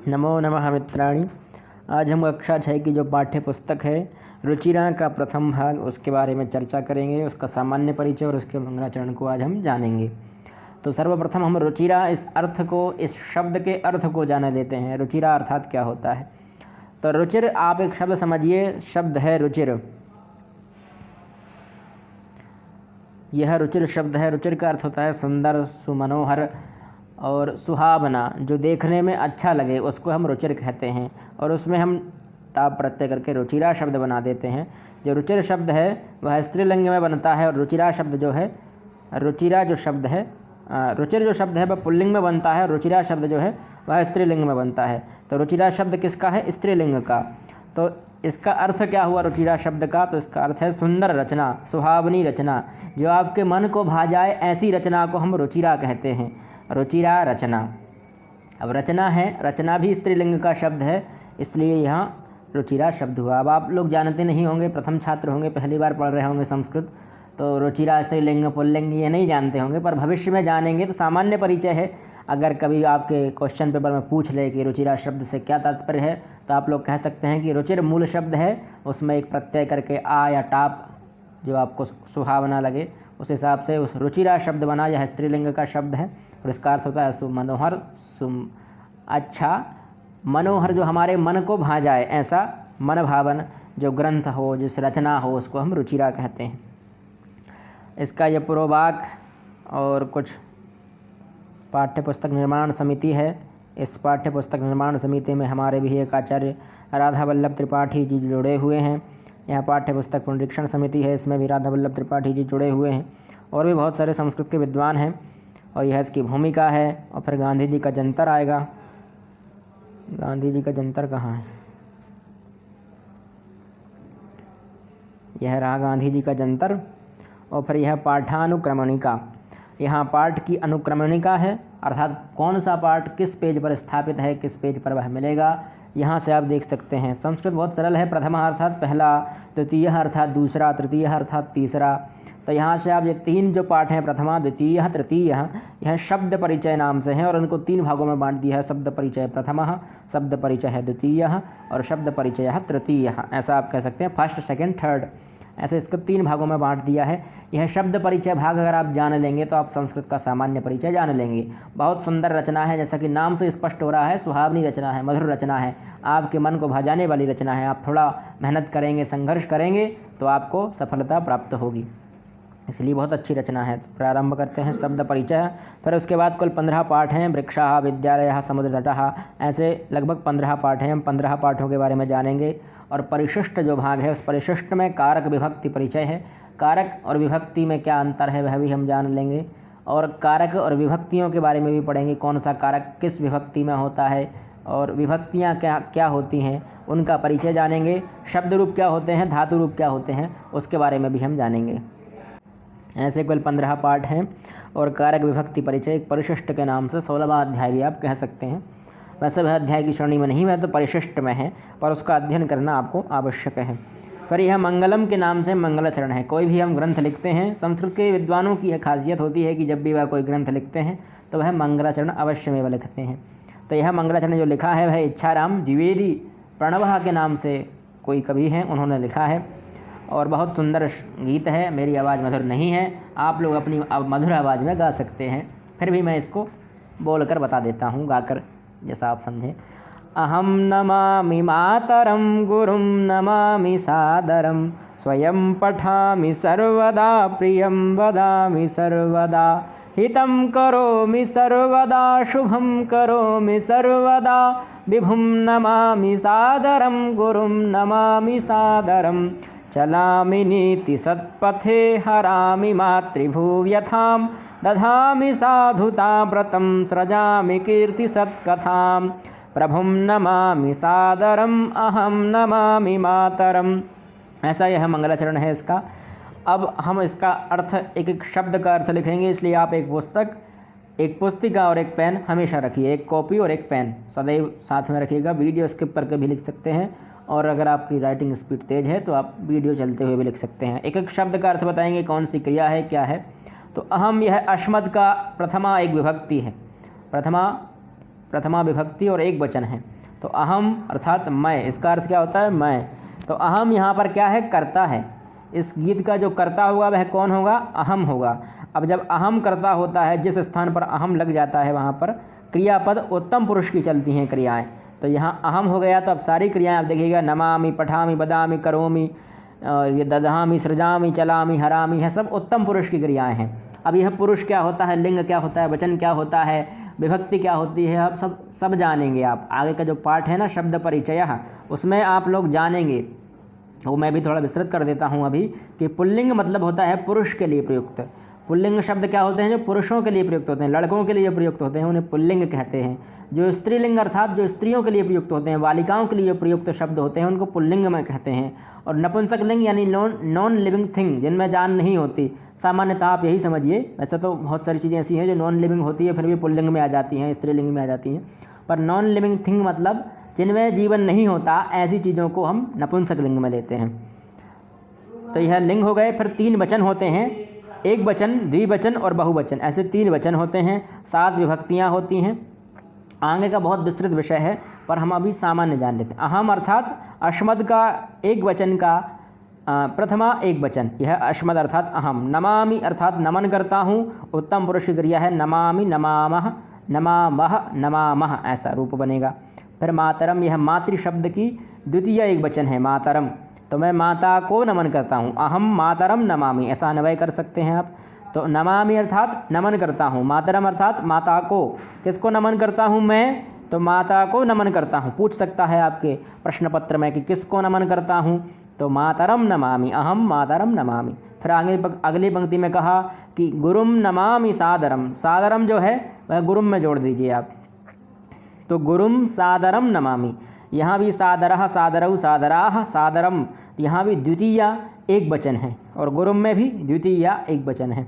नमो नमः मित्राणि। आज हम कक्षा 6 की जो पाठ्य पुस्तक है रुचिरा का प्रथम भाग उसके बारे में चर्चा करेंगे। उसका सामान्य परिचय और उसके मंगलाचरण को आज हम जानेंगे। तो सर्वप्रथम हम रुचिरा इस शब्द के अर्थ को जान लेते हैं। रुचिरा अर्थात क्या होता है। तो रुचिर आप एक शब्द समझिए, शब्द है रुचिर। यह रुचिर शब्द है। रुचिर का अर्थ होता है सुंदर, सुमनोहर और सुहावना, जो देखने में अच्छा लगे उसको हम रुचिर कहते हैं। और उसमें हम टाप प्रत्यय करके रुचिरा शब्द बना देते हैं। जो रुचिर शब्द है वह स्त्रीलिंग में बनता है और रुचिरा शब्द जो है, रुचिरा जो शब्द है, रुचिर जो शब्द है वह पुल्लिंग में बनता है और रुचिरा शब्द जो है वह स्त्रीलिंग में बनता है। तो रुचिरा शब्द किसका है? स्त्रीलिंग का। तो इसका अर्थ क्या हुआ रुचिरा शब्द का? तो इसका अर्थ है सुंदर रचना, सुहावनी रचना, जो आपके मन को भा जाए ऐसी रचना को हम रुचिरा कहते हैं। रुचिरा रचना। अब रचना है, रचना भी स्त्रीलिंग का शब्द है, इसलिए यहाँ रुचिरा शब्द हुआ। अब आप लोग जानते नहीं होंगे, प्रथम छात्र होंगे, पहली बार पढ़ रहे होंगे संस्कृत, तो रुचिरा स्त्रीलिंग पुल्लिंग ये नहीं जानते होंगे, पर भविष्य में जानेंगे। तो सामान्य परिचय है। अगर कभी आपके क्वेश्चन पेपर में पूछ ले कि रुचिरा शब्द से क्या तात्पर्य है, तो आप लोग कह सकते हैं कि रुचिर मूल शब्द है, उसमें एक प्रत्यय करके आ या टाप जो आपको सुहावना लगे उस हिसाब से उस रुचिरा शब्द बना। यह स्त्रीलिंग का शब्द है और इसका अर्थ होता है सुमनोहर, अच्छा, मनोहर, जो हमारे मन को भा जाए ऐसा मन भावन जो ग्रंथ हो, जिस रचना हो, उसको हम रुचिरा कहते हैं। इसका यह पूर्ववाक और कुछ पाठ्य पुस्तक निर्माण समिति है। इस पाठ्य पुस्तक निर्माण समिति में हमारे भी एक आचार्य राधा वल्लभ त्रिपाठी जी जुड़े हुए हैं। यह पाठ्य पुस्तक पुनरीक्षण समिति है, इसमें भी राधा वल्लभ त्रिपाठी जी जुड़े हुए हैं और भी बहुत सारे संस्कृत के विद्वान हैं। और यह इसकी भूमिका है। और फिर गांधी जी का जंतर आएगा। गांधी जी का जंतर कहाँ है? यह रहा गांधी जी का जंतर। और फिर यह पाठानुक्रमणिका, यहाँ पाठ की अनुक्रमणिका है, अर्थात कौन सा पाठ किस पेज पर स्थापित है, किस पेज पर वह मिलेगा, यहाँ से आप देख सकते हैं। संस्कृत बहुत सरल है। प्रथम अर्थात पहला, द्वितीय अर्थात दूसरा, तृतीय अर्थात तीसरा। तो यहाँ से आप ये तीन जो पाठ हैं, प्रथमा, द्वितीय, तृतीय, यह शब्द परिचय नाम से हैं और उनको तीन भागों में बांट दिया है। शब्द परिचय प्रथमः, शब्द परिचय द्वितीय और शब्द परिचय तृतीय। ऐसा आप कह सकते हैं, फर्स्ट, सेकंड, थर्ड, ऐसे इसको तीन भागों में बांट दिया है। यह शब्द परिचय भाग अगर आप जान लेंगे तो आप संस्कृत का सामान्य परिचय जान लेंगे। बहुत सुंदर रचना है, जैसा कि नाम से स्पष्ट हो रहा है, सुहावनी रचना है, मधुर रचना है, आपके मन को भाजाने वाली रचना है। आप थोड़ा मेहनत करेंगे, संघर्ष करेंगे तो आपको सफलता प्राप्त होगी, इसलिए बहुत अच्छी रचना है। प्रारंभ करते हैं शब्द परिचय। फिर उसके बाद कुल 15 पाठ हैं। वृक्षाः, विद्यालयः, समुद्र तटः, ऐसे लगभग 15 पाठ हैं। हम 15 पाठों के बारे में जानेंगे। और परिशिष्ट जो भाग है, उस परिशिष्ट में कारक विभक्ति परिचय है। कारक और विभक्ति में क्या अंतर है वह भी हम जान लेंगे। और कारक और विभक्तियों के बारे में भी पढ़ेंगे, कौन सा कारक किस विभक्ति में होता है और विभक्तियाँ क्या क्या होती हैं, उनका परिचय जानेंगे। शब्द रूप क्या होते हैं, धातु रूप क्या होते हैं, उसके बारे में भी हम जानेंगे। ऐसे कुल 15 पाठ हैं। और कारक विभक्ति परिचय एक परिशिष्ट के नाम से 16वां अध्याय भी आप कह सकते हैं। वैसे वह अध्याय की श्रेणी में नहीं है, तो परिशिष्ट में है, पर उसका अध्ययन करना आपको आवश्यक है। फिर यह मंगलम के नाम से मंगलाचरण है। कोई भी हम ग्रंथ लिखते हैं, संस्कृत के विद्वानों की यह खासियत होती है कि जब भी वह कोई ग्रंथ लिखते हैं तो वह मंगलाचरण अवश्य में लिखते हैं। तो यह मंगलाचरण जो लिखा है वह इच्छाराम द्विवेदी प्रणवः के नाम से कोई कवि हैं, उन्होंने लिखा है और बहुत सुंदर गीत है। मेरी आवाज़ मधुर नहीं है, आप लोग अपनी मधुर आवाज़ में गा सकते हैं, फिर भी मैं इसको बोलकर बता देता हूँ, गाकर जैसा आप समझें। अहम नमामि मातरं गुरुं नमामि सादरं, स्वयं पठामि सर्वदा प्रियं वदामि सर्वदा, हितं करोमि सर्वदा शुभं करोमि सर्वदा, विभुं नमामि सादरं गुरुं नमामि सादरं, चलामि नीति सत्पथे हरामि मातृभुव्यथां, दधामि साधुतां व्रतं सृजामि कीर्ति सत्कथां, प्रभुं नमामि सादरम् अहं नमामि मातरम्। ऐसा यह मंगलाचरण है इसका। अब हम इसका अर्थ एक एक शब्द का अर्थ लिखेंगे, इसलिए आप एक पुस्तक, एक पुस्तिका और एक पेन हमेशा रखिए, एक कॉपी और एक पेन सदैव साथ में रखिएगा। वीडियो स्किप करके भी लिख सकते हैं और अगर आपकी राइटिंग स्पीड तेज़ है तो आप वीडियो चलते हुए भी लिख सकते हैं। एक एक शब्द का अर्थ बताएंगे, कौन सी क्रिया है, क्या है। तो अहम, यह अश्मद का प्रथमा एक विभक्ति है। प्रथमा विभक्ति और एक वचन है। तो अहम अर्थात मैं, इसका अर्थ क्या होता है? मैं। तो अहम यहाँ पर क्या है? कर्ता है। इस गीत का जो कर्ता होगा वह कौन होगा? अहम होगा। अब जब अहम कर्ता होता है, जिस स्थान पर अहम लग जाता है वहाँ पर क्रियापद उत्तम पुरुष की चलती हैं क्रियाएं। तो यहाँ अहम हो गया, तो अब सारी क्रियाएं आप देखिएगा, नमामि, पठामि, बदामि, करोमि, ये दधामि, सृजामि, चलामि, हरामि, यह सब उत्तम पुरुष की क्रियाएं हैं। अब यह पुरुष क्या होता है, लिंग क्या होता है, वचन क्या होता है, विभक्ति क्या होती है, अब सब जानेंगे आप। आगे का जो पाठ है ना शब्द परिचय, उसमें आप लोग जानेंगे। वो मैं भी थोड़ा विस्तृत कर देता हूँ अभी कि पुल्लिंग मतलब होता है पुरुष के लिए प्रयुक्त। पुल्लिंग शब्द क्या होते हैं? जो पुरुषों के लिए प्रयुक्त होते हैं, लड़कों के लिए प्रयुक्त होते हैं, उन्हें पुल्लिंग कहते हैं। जो स्त्रीलिंग अर्थात जो स्त्रियों के लिए प्रयुक्त होते हैं, बालिकाओं के लिए प्रयुक्त शब्द होते हैं, उनको पुल्लिंग में कहते हैं। और नपुंसक लिंग यानी नॉन लिविंग थिंग, जिनमें जान नहीं होती, सामान्यतः आप यही समझिए। वैसे तो बहुत सारी चीज़ें ऐसी हैं जो नॉन लिविंग होती है फिर भी पुल्लिंग में आ जाती हैं, स्त्रीलिंग में आ जाती हैं। पर नॉन लिविंग थिंग मतलब जिनमें जीवन नहीं होता, ऐसी चीज़ों को हम नपुंसक लिंग में लेते हैं। तो यह लिंग हो गए। फिर 3 वचन होते हैं, एक वचन, द्विवचन और बहुवचन, ऐसे 3 वचन होते हैं। 7 विभक्तियाँ होती हैं। आगे का बहुत विस्तृत विषय है, पर हम अभी सामान्य जान लेते हैं। अहम अर्थात अश्मद का एक वचन का प्रथमा एक वचन, यह अश्मद अर्थात अहम। नमामि अर्थात नमन करता हूँ, उत्तम पुरुष की क्रिया है नमामि, नमामः, नमामः, नमामः, ऐसा रूप बनेगा। फिर मातरम, यह मातृ शब्द की द्वितीय एक वचन है, मातरम। तो मैं माता को नमन करता हूँ, अहम मातरम नमामि, ऐसा अन्वय कर सकते हैं आप। तो नमामि अर्थात नमन करता हूँ, मातरम अर्थात माता को। किसको नमन करता हूँ मैं? तो माता को नमन करता हूँ। पूछ सकता है आपके प्रश्न पत्र में कि किसको नमन करता हूँ? तो मातरम नमामि, अहम मातरम नमामि। फिर आगे अगली पंक्ति में कहा कि गुरुम नमामि सादरम। सादरम जो है वह गुरुम में जोड़ दीजिए आप। तो गुरुम सादरम नमामि, यहाँ भी सादरः, सादरौ, सादराः, सादरम, यहाँ भी द्वितीय एक वचन है और गुरुम में भी द्वितीय एक वचन है।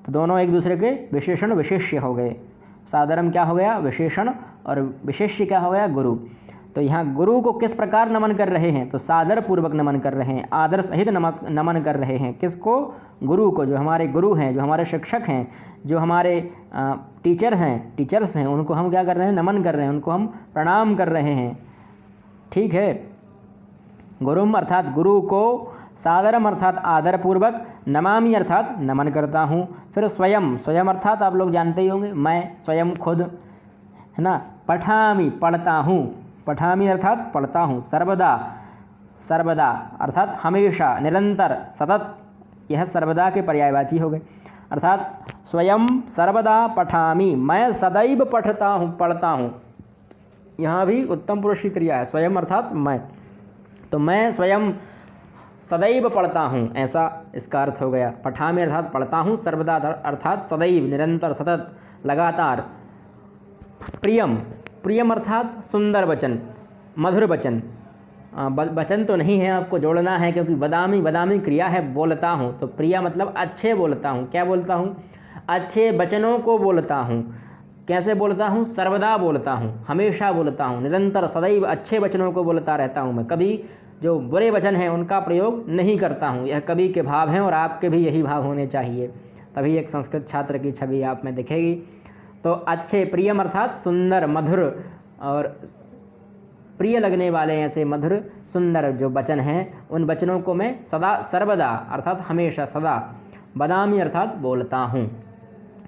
तो दोनों एक दूसरे के विशेषण विशेष्य हो गए। सादरम क्या हो गया? विशेषण, और विशेष्य क्या हो गया? गुरु। तो यहाँ गुरु को किस प्रकार नमन कर रहे हैं? तो सादर पूर्वक नमन कर रहे हैं, आदर सहित नमन कर रहे हैं। किसको? गुरु को। जो हमारे गुरु हैं, जो हमारे शिक्षक हैं, जो हमारे टीचर्स हैं, उनको हम क्या कर रहे हैं? नमन कर रहे हैं, उनको हम प्रणाम कर रहे हैं। ठीक है। गुरुम अर्थात गुरु को, सादरम अर्थात आदरपूर्वक, नमामि अर्थात नमन करता हूँ। फिर स्वयं, स्वयं अर्थात आप लोग जानते ही होंगे, मैं, स्वयं, खुद, है ना। पठामि, पढ़ता हूँ, पठामि अर्थात पढ़ता हूँ। सर्वदा, सर्वदा अर्थात हमेशा, निरंतर, सतत, यह सर्वदा के पर्यायवाची हो गए। अर्थात स्वयं सर्वदा पठामि, मैं सदैव पढ़ता हूँ, पढ़ता हूँ। यहाँ भी उत्तम पुरुष की क्रिया है, स्वयं अर्थात मैं। तो मैं स्वयं सदैव पढ़ता हूँ, ऐसा इसका अर्थ हो गया। पठामि अर्थात पढ़ता हूँ, सर्वदा अर्थात सदैव, निरंतर, सतत, लगातार। प्रियम, प्रियम अर्थात सुंदर वचन, मधुर वचन। वचन तो नहीं है, आपको जोड़ना है, क्योंकि बदामी, बदामी क्रिया है, बोलता हूँ। तो प्रिया मतलब अच्छे बोलता हूँ। क्या बोलता हूँ? अच्छे वचनों को बोलता हूँ। कैसे बोलता हूँ? सर्वदा बोलता हूँ, हमेशा बोलता हूँ, निरंतर, सदैव अच्छे वचनों को बोलता रहता हूँ मैं। कभी जो बुरे वचन हैं उनका प्रयोग नहीं करता हूँ। यह कवि के भाव हैं और आपके भी यही भाव होने चाहिए, तभी एक संस्कृत छात्र की छवि आप में दिखेगी। तो अच्छे, प्रियम अर्थात सुंदर, मधुर और प्रिय लगने वाले ऐसे मधुर सुंदर जो वचन हैं, उन वचनों को मैं सदा, सर्वदा अर्थात हमेशा, सदा, बदामी अर्थात बोलता हूँ,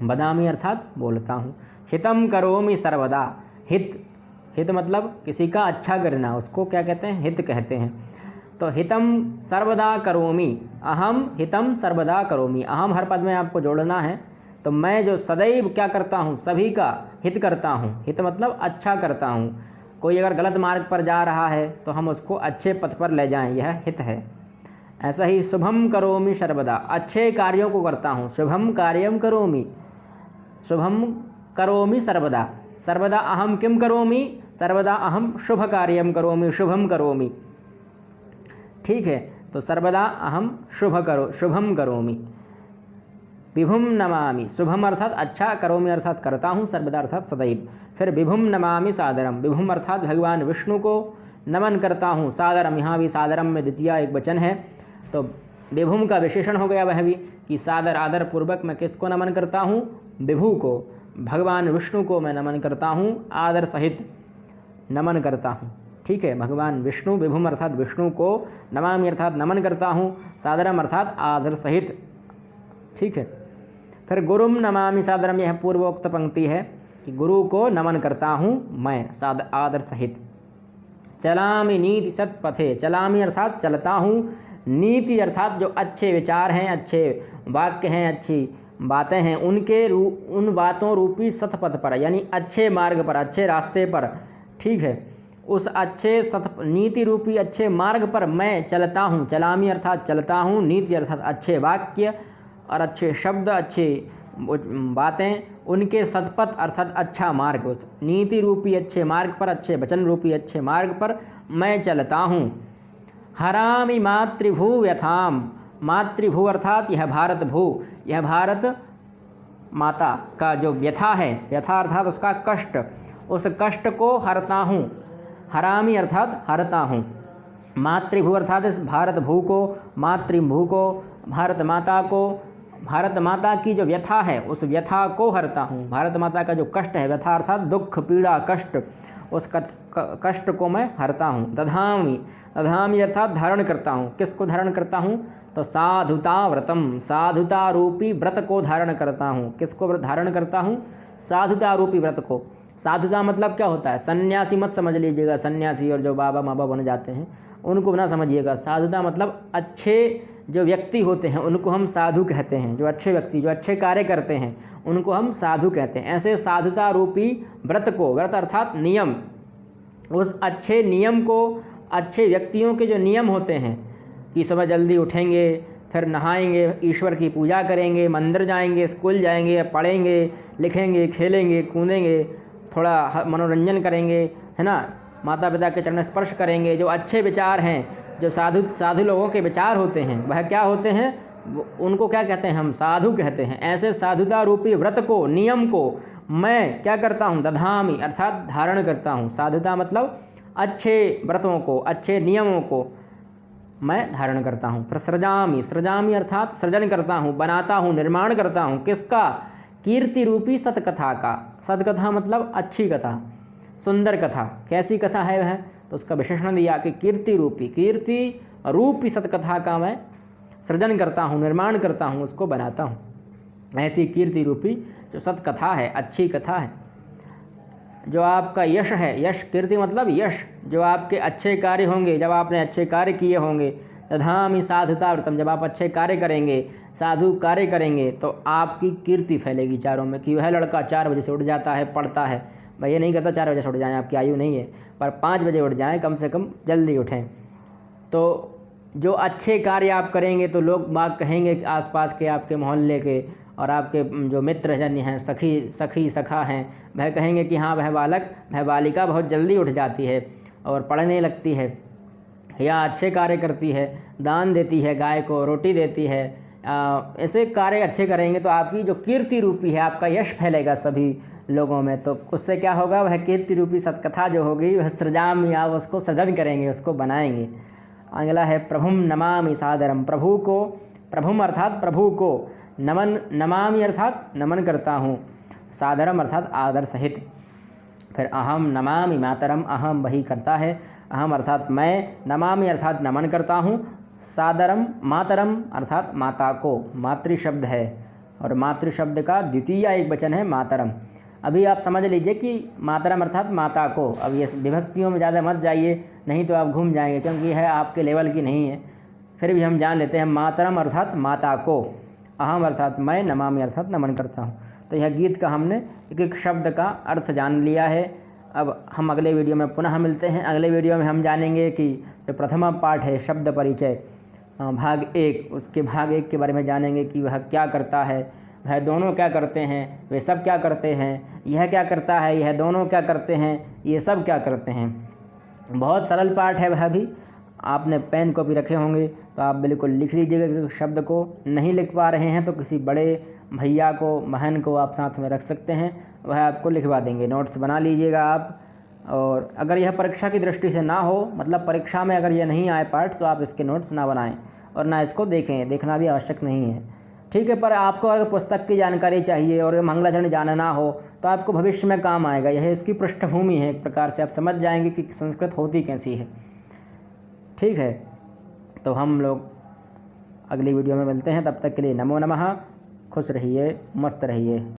बदामी अर्थात बोलता हूँ। हितम करोमि सर्वदा, हित, हित मतलब किसी का अच्छा करना, उसको क्या कहते हैं? हित कहते हैं। तो हितम सर्वदा करोमि, अहम हितम सर्वदा करोमि। अहम हर पद में आपको जोड़ना है। तो मैं जो सदैव क्या करता हूँ? सभी का हित करता हूँ। हित मतलब अच्छा करता हूँ। कोई अगर गलत मार्ग पर जा रहा है तो हम उसको अच्छे पथ पर ले जाएं, यह हित है। ऐसा ही शुभम करोमि सर्वदा, अच्छे कार्यों को करता हूँ। शुभम कार्यम करोमि, शुभम करोमि सर्वदा, सर्वदा अहम किम करोमि? सर्वदा अहम शुभ कार्यम करोमि, शुभम करोमि। ठीक है। तो सर्वदा अहम शुभम करोमि। विभुम नमामि, शुभम अर्थात अच्छा, करोमि अर्थात करता हूँ, सर्वदा अर्थात सदैव। फिर विभुम नमामि सादरम, विभुम अर्थात भगवान विष्णु को नमन करता हूँ। सादरम, यहाँ भी सादरम में द्वितीय एक वचन है। तो विभुम का विशेषण हो गया वह भी कि सादर, आदर पूर्वक मैं किसको नमन करता हूँ? विभु को, भगवान विष्णु को मैं नमन करता हूँ, आदर सहित नमन करता हूँ। ठीक है। भगवान विष्णु, विभुम अर्थात विष्णु को, नमामि अर्थात नमन करता हूँ, सादरम अर्थात आदर सहित, ठीक है। फिर गुरुम नमामि सादरम, यह पूर्वोक्त पंक्ति है कि गुरु को नमन करता हूँ मैं आदर सहित। चलामि नीति सत्पथे, चलामि अर्थात चलता हूँ, नीति अर्थात जो अच्छे विचार हैं, अच्छे वाक्य हैं, अच्छी बातें हैं, उन बातों रूपी सतपथ पर, यानी अच्छे मार्ग पर, अच्छे रास्ते पर, ठीक है। उस अच्छे नीति रूपी अच्छे मार्ग पर मैं चलता हूँ। चलामी अर्थात चलता हूँ, नीति अर्थात अच्छे वाक्य और अच्छे शब्द, अच्छे बातें, उनके सतपथ अर्थात अच्छा मार्ग, उस नीति रूपी अच्छे मार्ग पर, अच्छे वचन रूपी अच्छे मार्ग पर मैं चलता हूँ। हरामि मातृभू व्यथाम, मातृभू अर्थात यह भारत भू, यह भारत माता का जो व्यथा है, व्यथा अर्थात उसका कष्ट, उस कष्ट को हरता हूँ। हरामि अर्थात हरता हूँ। मातृभू अर्थात इस भारत भू को, मातृभू को, भारत माता को, भारत माता की जो व्यथा है उस व्यथा को हरता हूँ। भारत माता का जो कष्ट है, व्यथा अर्थात दुख, पीड़ा, कष्ट, उस कष्ट को मैं हरता हूँ। दधामि, दधामि अर्थात धारण करता हूँ। किसको धारण करता हूँ? तो साधुता व्रतम, साधुता रूपी व्रत को धारण करता हूँ। किसको धारण करता हूँ? साधुता रूपी व्रत को। साधुता मतलब क्या होता है? सन्यासी मत समझ लीजिएगा, सन्यासी और जो बाबा माबा बन जाते हैं उनको ना समझिएगा। साधुता मतलब अच्छे जो व्यक्ति होते हैं उनको हम साधु कहते हैं। जो अच्छे व्यक्ति, जो अच्छे कार्य करते हैं उनको हम साधु कहते हैं। ऐसे साधुता रूपी व्रत को, व्रत अर्थात नियम, उस अच्छे नियम को, अच्छे व्यक्तियों के जो नियम होते हैं कि सुबह जल्दी उठेंगे, फिर नहाएंगे, ईश्वर की पूजा करेंगे, मंदिर जाएंगे, स्कूल जाएंगे, पढ़ेंगे, लिखेंगे, खेलेंगे, कूदेंगे, थोड़ा मनोरंजन करेंगे, है ना, माता पिता के चरण स्पर्श करेंगे। जो अच्छे विचार हैं, जो साधु लोगों के विचार होते हैं, वह क्या होते हैं? उनको क्या कहते हैं? हम साधु कहते हैं। ऐसे साधुता रूपी व्रत को, नियम को मैं क्या करता हूँ? दधामि अर्थात धारण करता हूँ। साधुता मतलब अच्छे व्रतों को, अच्छे नियमों को मैं धारण करता हूँ। फिर सृजामि, सृजामि अर्थात सृजन करता हूँ, बनाता हूँ, निर्माण करता हूँ। किसका? कीर्ति रूपी सतकथा का। सतकथा मतलब अच्छी कथा, सुंदर कथा। कैसी कथा है वह? तो उसका विशेषण दिया कि कीर्ति रूपी, कीर्ति रूपी सतकथा का मैं सृजन करता हूँ, निर्माण करता हूँ, उसको बनाता हूँ। ऐसी कीर्ति रूपी जो सतकथा है, अच्छी कथा है। जो आपका यश है, यश, कीर्ति मतलब यश, जो आपके अच्छे कार्य होंगे, जब आपने अच्छे कार्य किए होंगे। दधामि साधुता व्रतम, जब आप अच्छे कार्य करेंगे, साधु कार्य करेंगे तो आपकी कीर्ति फैलेगी चारों में कि वह लड़का 4 बजे से उठ जाता है, पढ़ता है। मैं ये नहीं कहता 4 बजे से उठ जाएँ, आपकी आयु नहीं है, पर 5 बजे उठ जाएँ, कम से कम जल्दी उठें। तो जो अच्छे कार्य आप करेंगे तो लोग बाग कहेंगे कि आसपास के, आपके मोहल्ले के और आपके जो मित्रजन हैं, सखी सखा हैं, वह कहेंगे कि हाँ, वह बालक, वह बालिका बहुत जल्दी उठ जाती है और पढ़ने लगती है या अच्छे कार्य करती है, दान देती है, गाय को रोटी देती है। ऐसे कार्य अच्छे करेंगे तो आपकी जो कीर्ति रूपी है, आपका यश फैलेगा सभी लोगों में। तो उससे क्या होगा? वह कीर्ति रूपी सतकथा जो होगी वह सृजामि, आप उसको सृजन करेंगे, उसको बनाएंगे। अगला है प्रभुम नमामि सादरम, प्रभु को, प्रभुम अर्थात प्रभु को, नमन, नमामि अर्थात नमन करता हूँ, सादरम अर्थात आदर सहित। फिर अहम नमामि मातरम, अहम वही करता है, अहम अर्थात मैं, नमामि अर्थात नमन करता हूँ, सादरम मातरम अर्थात माता को। मातृ शब्द है और मातृ शब्द का द्वितीय एक वचन है मातरम। अभी आप समझ लीजिए कि मातरम अर्थात माता को। अब ये विभक्तियों में ज़्यादा मत जाइए, नहीं तो आप घूम जाएंगे, क्योंकि यह आपके लेवल की नहीं है। फिर भी हम जान लेते हैं, मातरम अर्थात माता को, अहम अर्थात मैं, नमामि अर्थात नमन करता हूँ। तो यह गीत का हमने एक एक शब्द का अर्थ जान लिया है। अब हम अगले वीडियो में पुनः मिलते हैं। अगले वीडियो में हम जानेंगे कि जो प्रथमा पाठ है शब्द परिचय भाग 1, उसके भाग 1 के बारे में जानेंगे कि वह क्या करता है, वह दोनों क्या करते हैं, वे सब क्या करते हैं, यह क्या करता है, यह दोनों क्या करते हैं, ये सब क्या करते हैं। बहुत सरल पाठ है वह भी। आपने पेन कॉपी रखे होंगे तो आप बिल्कुल लिख लीजिएगा कि शब्द को नहीं लिख पा रहे हैं तो किसी बड़े भैया को, बहन को आप साथ में रख सकते हैं, वह आपको लिखवा देंगे। नोट्स बना लीजिएगा आप। और अगर यह परीक्षा की दृष्टि से ना हो, मतलब परीक्षा में अगर यह नहीं आए पाठ, तो आप इसके नोट्स ना बनाएं और ना इसको देखें, देखना भी आवश्यक नहीं है। ठीक है, पर आपको अगर पुस्तक की जानकारी चाहिए और मंगलाचरण जानना हो तो आपको भविष्य में काम आएगा। यह इसकी पृष्ठभूमि है, एक प्रकार से आप समझ जाएंगे कि संस्कृत होती कैसी है। ठीक है, तो हम लोग अगली वीडियो में मिलते हैं, तब तक के लिए नमो नमः। खुश रहिए, मस्त रहिए।